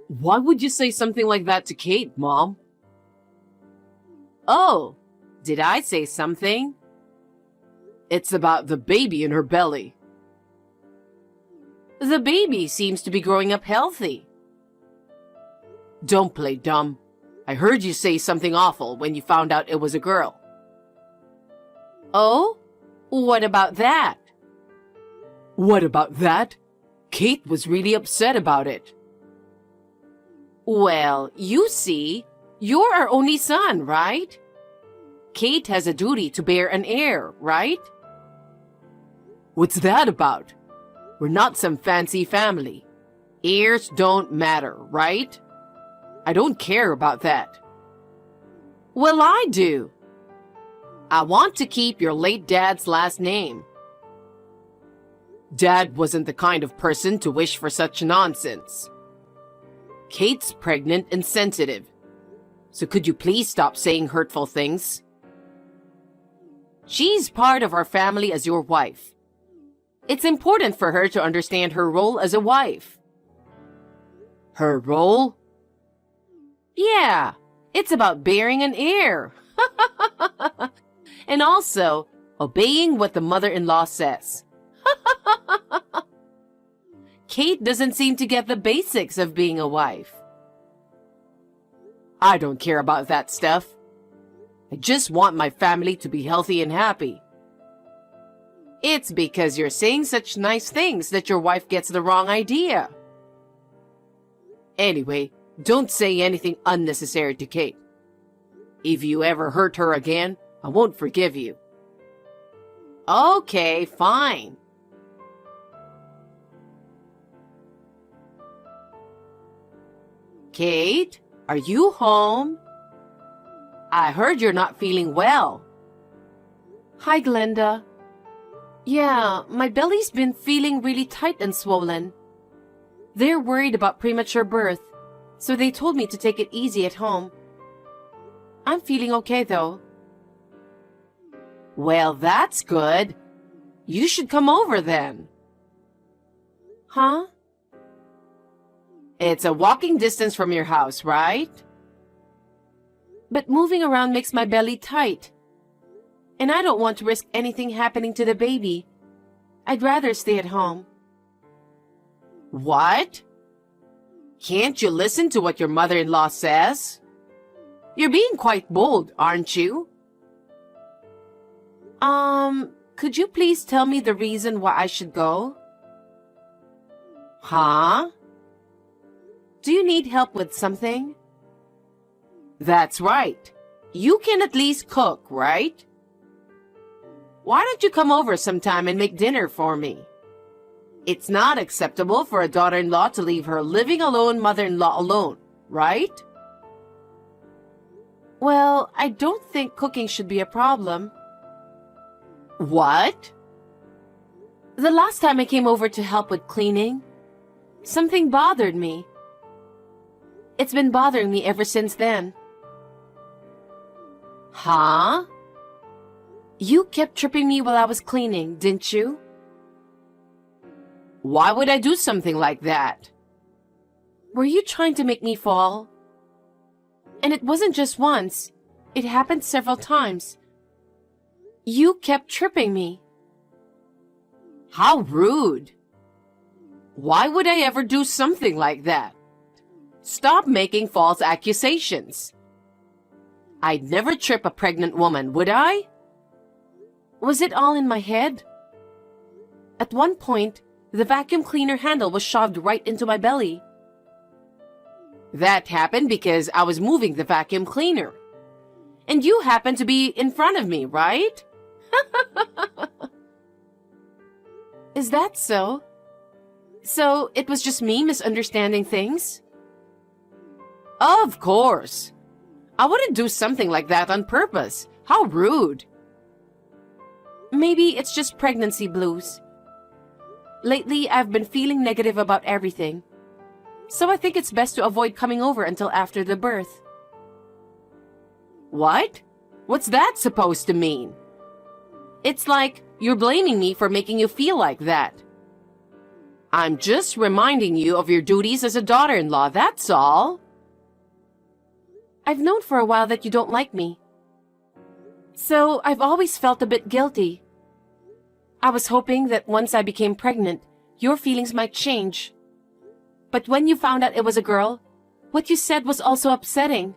Why would you say something like that to Kate, Mom? Oh, did I say something? It's about the baby in her belly. The baby seems to be growing up healthy. Don't play dumb. I heard you say something awful when you found out it was a girl. Oh? What about that? What about that? Kate was really upset about it. Well, you see, you're our only son, right? Kate has a duty to bear an heir, right? What's that about? We're not some fancy family. Heirs don't matter, right? I don't care about that. Well, I do. I want to keep your late dad's last name. Dad wasn't the kind of person to wish for such nonsense. Kate's pregnant and sensitive. So could you please stop saying hurtful things? She's part of our family as your wife. It's important for her to understand her role as a wife. Her role? Yeah, it's about bearing an heir. And also, obeying what the mother-in-law says. Kate doesn't seem to get the basics of being a wife. I don't care about that stuff. I just want my family to be healthy and happy. It's because you're saying such nice things that your wife gets the wrong idea. Anyway, don't say anything unnecessary to Kate. If you ever hurt her again, I won't forgive you. Okay, fine. Kate, are you home? I heard you're not feeling well. Hi, Glenda. Yeah, my belly's been feeling really tight and swollen. They're worried about premature birth, so they told me to take it easy at home. I'm feeling okay, though. Well, that's good. You should come over then. Huh? It's a walking distance from your house, right? But moving around makes my belly tight. And I don't want to risk anything happening to the baby. I'd rather stay at home. What? Can't you listen to what your mother-in-law says? You're being quite bold, aren't you? Could you please tell me the reason why I should go? Huh? Do you need help with something? That's right. You can at least cook, right? Why don't you come over sometime and make dinner for me? It's not acceptable for a daughter-in-law to leave her living alone mother-in-law alone, right? Well, I don't think cooking should be a problem. What? The last time I came over to help with cleaning, something bothered me. It's been bothering me ever since then. Huh? You kept tripping me while I was cleaning, didn't you? Why would I do something like that? Were you trying to make me fall? And it wasn't just once. It happened several times. You kept tripping me. How rude. Why would I ever do something like that? Stop making false accusations. I'd never trip a pregnant woman, would I? Was it all in my head? At one point, the vacuum cleaner handle was shoved right into my belly. That happened because I was moving the vacuum cleaner. And you happened to be in front of me, right? Is that so? So it was just me misunderstanding things? Of course. I wouldn't do something like that on purpose. How rude. Maybe it's just pregnancy blues. Lately, I've been feeling negative about everything. So I think it's best to avoid coming over until after the birth. What? What's that supposed to mean? It's like you're blaming me for making you feel like that. I'm just reminding you of your duties as a daughter-in-law, that's all. I've known for a while that you don't like me. So I've always felt a bit guilty. I was hoping that once I became pregnant, your feelings might change. But when you found out it was a girl, what you said was also upsetting.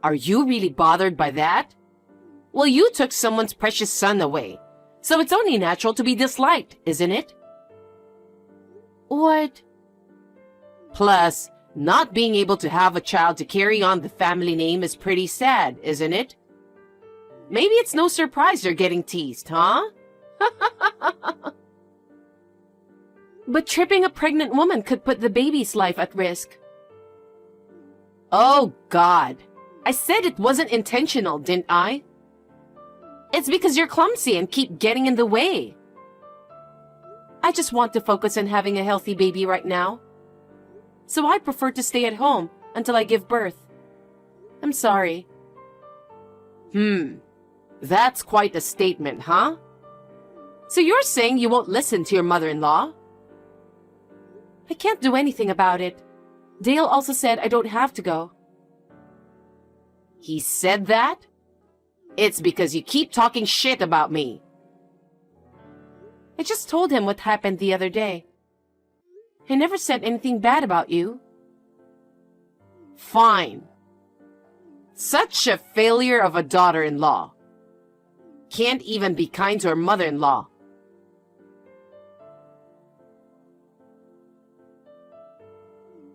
Are you really bothered by that? Well, you took someone's precious son away, so it's only natural to be disliked, isn't it? What? Plus, not being able to have a child to carry on the family name is pretty sad, isn't it? Maybe it's no surprise you're getting teased, huh? But tripping a pregnant woman could put the baby's life at risk. Oh, God. I said it wasn't intentional, didn't I? It's because you're clumsy and keep getting in the way. I just want to focus on having a healthy baby right now. So I prefer to stay at home until I give birth. I'm sorry. That's quite a statement, huh? So you're saying you won't listen to your mother-in-law? I can't do anything about it. Dale also said I don't have to go. He said that? It's because you keep talking shit about me. I just told him what happened the other day. I never said anything bad about you. Fine. Such a failure of a daughter-in-law. Can't even be kind to her mother-in-law.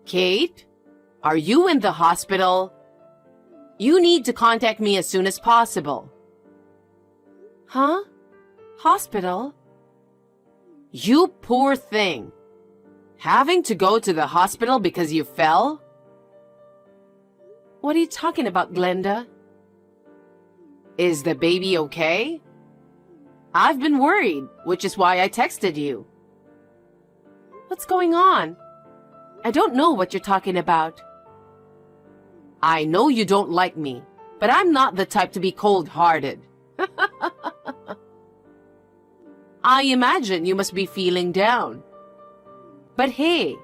Kate, are you in the hospital? You need to contact me as soon as possible. Huh? Hospital? You poor thing. Having to go to the hospital because you fell? What are you talking about, Glenda? Is the baby okay? I've been worried, which is why I texted you. What's going on? I don't know what you're talking about. I know you don't like me, but I'm not the type to be cold-hearted. I imagine you must be feeling down. But hey,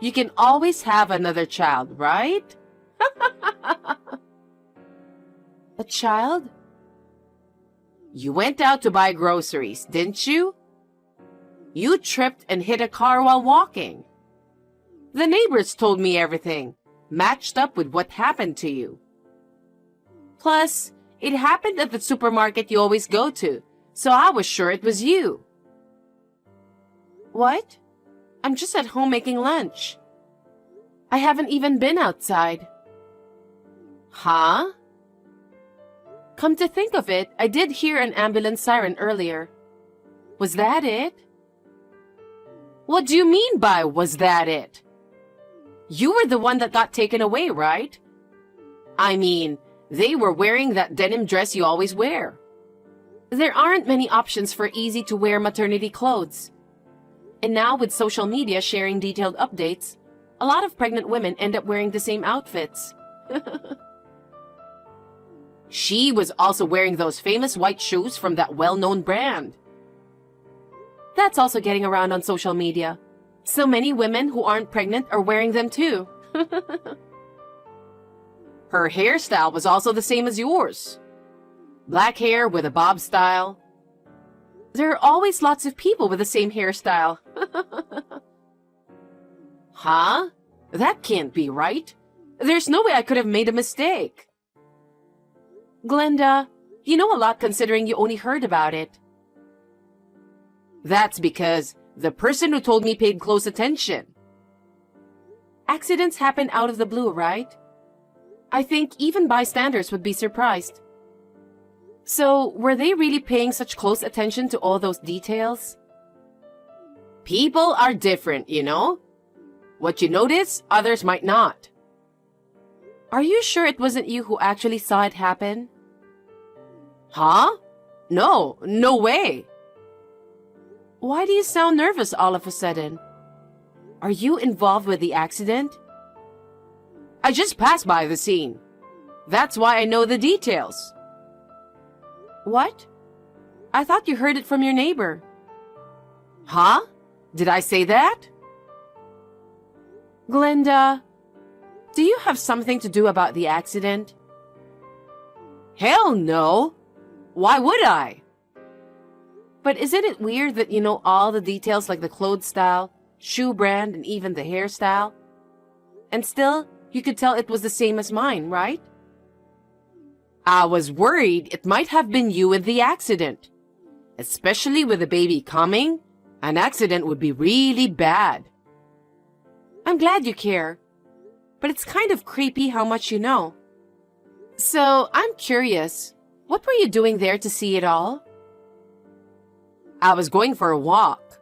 you can always have another child, right? A child? You went out to buy groceries, didn't you? You tripped and hit a car while walking. The neighbors told me everything, matched up with what happened to you. Plus, it happened at the supermarket you always go to, so I was sure it was you. What? I'm just at home making lunch. I haven't even been outside. Huh? Come to think of it, I did hear an ambulance siren earlier. Was that it? What do you mean by was that it? You were the one that got taken away, right? I mean, they were wearing that denim dress you always wear. There aren't many options for easy-to-wear maternity clothes. And now with social media sharing detailed updates, a lot of pregnant women end up wearing the same outfits. She was also wearing those famous white shoes from that well-known brand. That's also getting around on social media. So many women who aren't pregnant are wearing them too. Her hairstyle was also the same as yours. Black hair with a bob style. There are always lots of people with the same hairstyle. Huh? That can't be right. There's no way I could have made a mistake. Glenda, you know a lot considering you only heard about it. That's because the person who told me paid close attention. Accidents happen out of the blue, right? I think even bystanders would be surprised. So, were they really paying such close attention to all those details? People are different, you know? What you notice, others might not. Are you sure it wasn't you who actually saw it happen? Huh? No way. Why do you sound nervous all of a sudden? Are you involved with the accident? I just passed by the scene. That's why I know the details. What? I thought you heard it from your neighbor. Huh? Did I say that? Glenda, do you have something to do about the accident? Hell no! Why would I? But isn't it weird that you know all the details like the clothes style, shoe brand, and even the hairstyle? And still, you could tell it was the same as mine, right? I was worried it might have been you in the accident. Especially with the baby coming, an accident would be really bad. I'm glad you care, but it's kind of creepy how much you know. So, I'm curious, what were you doing there to see it all? I was going for a walk.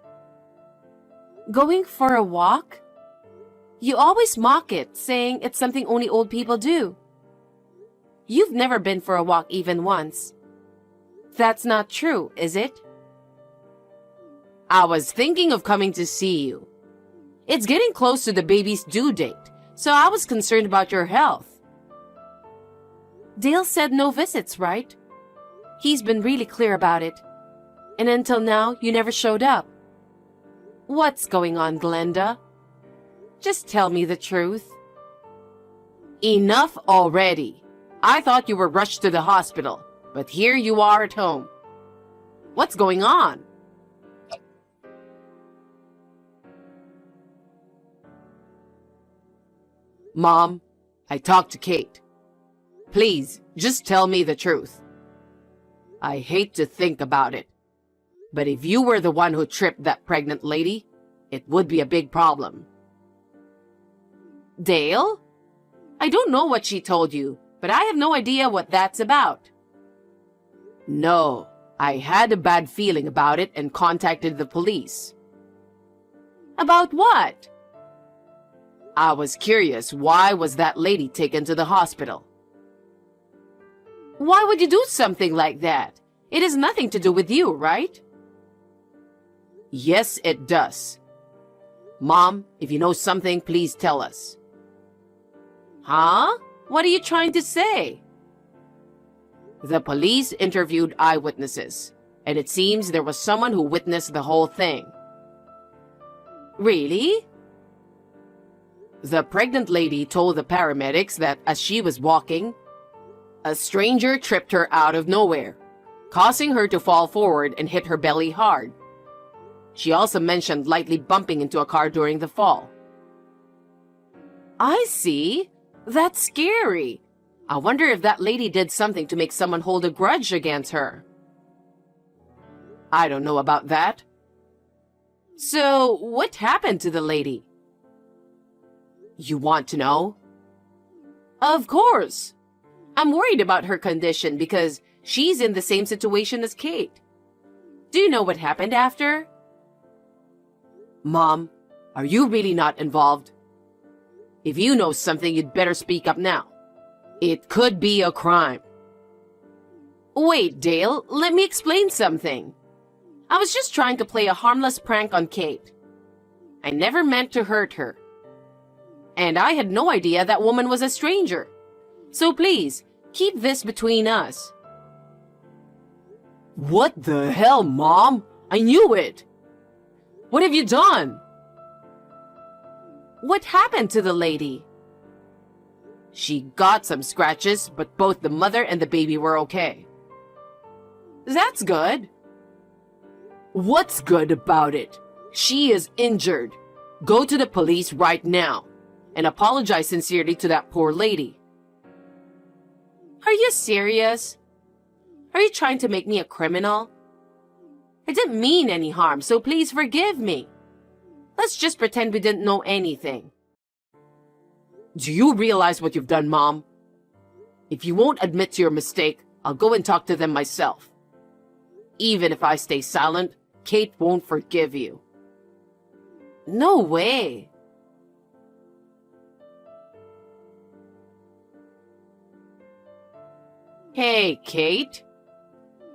Going for a walk? You always mock it, saying it's something only old people do. You've never been for a walk even once. That's not true, is it? I was thinking of coming to see you. It's getting close to the baby's due date, so I was concerned about your health. Dale said no visits, right? He's been really clear about it. And until now, you never showed up. What's going on, Glenda? Just tell me the truth. Enough already. I thought you were rushed to the hospital, but here you are at home. What's going on? Mom, I talked to Kate. Please, just tell me the truth. I hate to think about it, but if you were the one who tripped that pregnant lady, it would be a big problem. Dale? I don't know what she told you, but I have no idea what that's about. No, I had a bad feeling about it and contacted the police. About what? I was curious, why was that lady taken to the hospital? Why would you do something like that? It has nothing to do with you, right? Yes, it does. Mom, if you know something, please tell us. Huh? What are you trying to say? The police interviewed eyewitnesses, and it seems there was someone who witnessed the whole thing. Really? The pregnant lady told the paramedics that as she was walking, a stranger tripped her out of nowhere, causing her to fall forward and hit her belly hard. She also mentioned lightly bumping into a car during the fall. I see. That's scary. I wonder if that lady did something to make someone hold a grudge against her. I don't know about that. So, what happened to the lady? You want to know? Of course. I'm worried about her condition because she's in the same situation as Kate. Do you know what happened after? Mom, are you really not involved? If you know something, you'd better speak up now. It could be a crime. Wait, Dale, let me explain something. I was just trying to play a harmless prank on Kate. I never meant to hurt her. And I had no idea that woman was a stranger. So please, keep this between us. What the hell, Mom? I knew it! What have you done? What happened to the lady? She got some scratches, but both the mother and the baby were okay. That's good. What's good about it? She is injured. Go to the police right now and apologize sincerely to that poor lady. Are you serious? Are you trying to make me a criminal? I didn't mean any harm, so please forgive me. Let's just pretend we didn't know anything. Do you realize what you've done, Mom? If you won't admit to your mistake, I'll go and talk to them myself. Even if I stay silent, Kate won't forgive you. No way. Hey, Kate.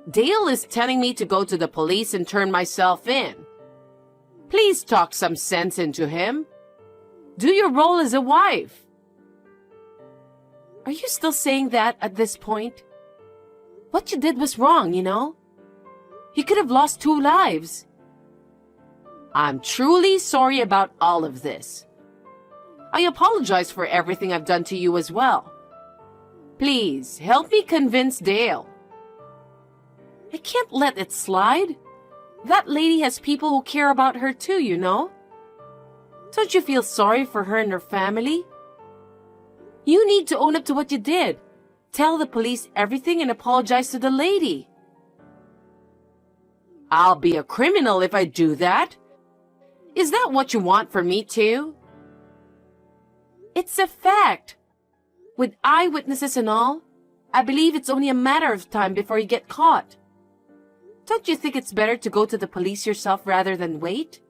Dale is telling me to go to the police and turn myself in. Please talk some sense into him. Do your role as a wife. Are you still saying that at this point? What you did was wrong, you know? You could have lost 2 lives. I'm truly sorry about all of this. I apologize for everything I've done to you as well. Please, help me convince Dale. I can't let it slide. That lady has people who care about her too, you know. Don't you feel sorry for her and her family? You need to own up to what you did. Tell the police everything and apologize to the lady. I'll be a criminal if I do that. Is that what you want for me too? It's a fact. With eyewitnesses and all, I believe it's only a matter of time before you get caught. Don't you think it's better to go to the police yourself rather than wait?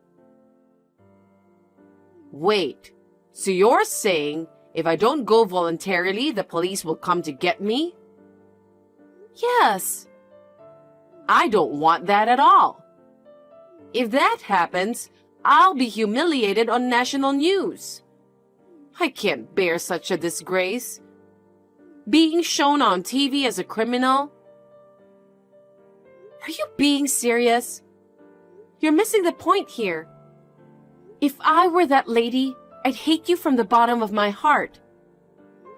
Wait, so you're saying if I don't go voluntarily, the police will come to get me? Yes. I don't want that at all. If that happens, I'll be humiliated on national news. I can't bear such a disgrace. Being shown on TV as a criminal. Are you being serious? You're missing the point here. If I were that lady, I'd hate you from the bottom of my heart.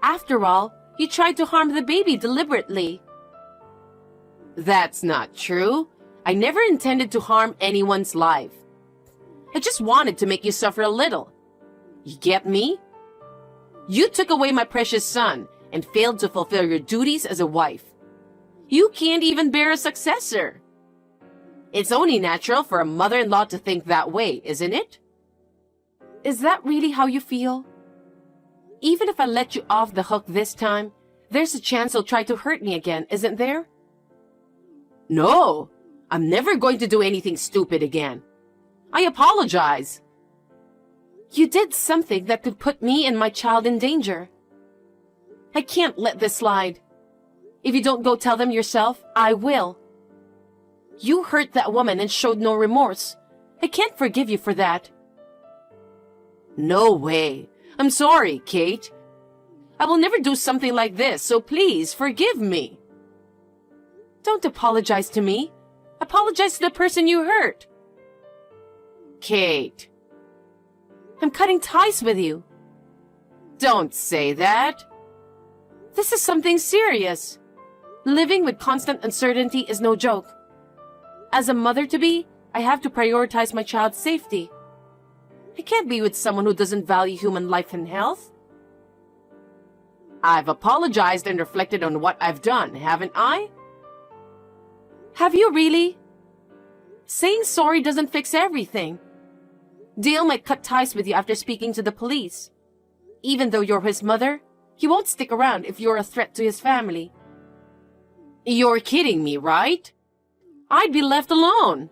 After all, you tried to harm the baby deliberately. That's not true. I never intended to harm anyone's life. I just wanted to make you suffer a little. You get me? You took away my precious son and failed to fulfill your duties as a wife. You can't even bear a successor. It's only natural for a mother-in-law to think that way, isn't it? Is that really how you feel? Even if I let you off the hook this time, there's a chance you'll try to hurt me again, isn't there? No, I'm never going to do anything stupid again. I apologize. You did something that could put me and my child in danger. I can't let this slide. If you don't go tell them yourself, I will. You hurt that woman and showed no remorse. I can't forgive you for that. No way. I'm sorry, Kate. I will never do something like this, so please forgive me. Don't apologize to me. Apologize to the person you hurt. Kate. I'm cutting ties with you. Don't say that. This is something serious. Living with constant uncertainty is no joke. As a mother-to-be, I have to prioritize my child's safety. I can't be with someone who doesn't value human life and health. I've apologized and reflected on what I've done, haven't I? Have you really? Saying sorry doesn't fix everything. Dale might cut ties with you after speaking to the police. Even though you're his mother, he won't stick around if you're a threat to his family. You're kidding me, right? I'd be left alone.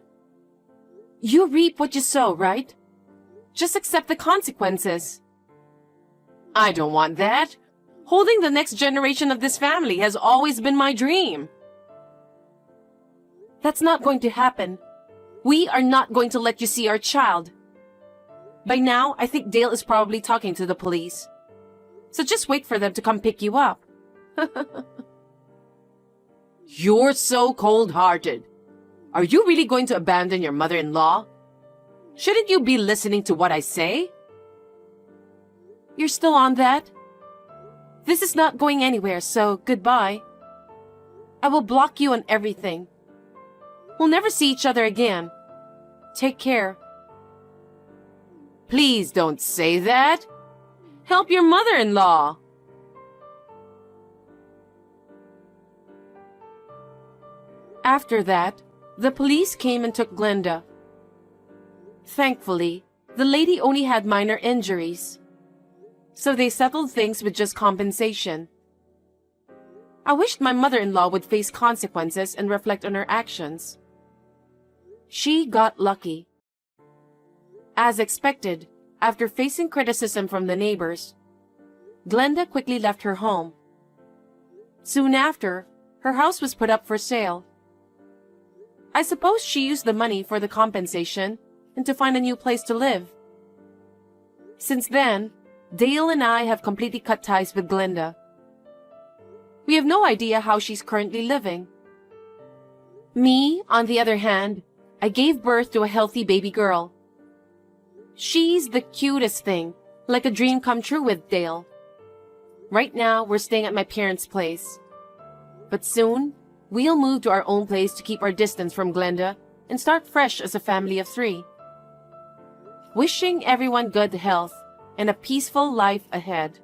You reap what you sow, right? Just accept the consequences. I don't want that. Holding the next generation of this family has always been my dream. That's not going to happen. We are not going to let you see our child. By now, I think Dale is probably talking to the police. So just wait for them to come pick you up. You're so cold-hearted. Are you really going to abandon your mother-in-law? Shouldn't you be listening to what I say? You're still on that? This is not going anywhere, so goodbye. I will block you on everything. We'll never see each other again. Take care. Please don't say that. Help your mother-in-law. After that, the police came and took Glenda. Thankfully, the lady only had minor injuries, so they settled things with just compensation. I wished my mother-in-law would face consequences and reflect on her actions. She got lucky. As expected, after facing criticism from the neighbors, Glenda quickly left her home. Soon after, her house was put up for sale. I suppose she used the money for the compensation and to find a new place to live. Since then, Dale and I have completely cut ties with Glenda. We have no idea how she's currently living. Me, on the other hand, I gave birth to a healthy baby girl. She's the cutest thing, like a dream come true with Dale. Right now, we're staying at my parents' place. But soon, we'll move to our own place to keep our distance from Glenda and start fresh as a family of 3. Wishing everyone good health and a peaceful life ahead.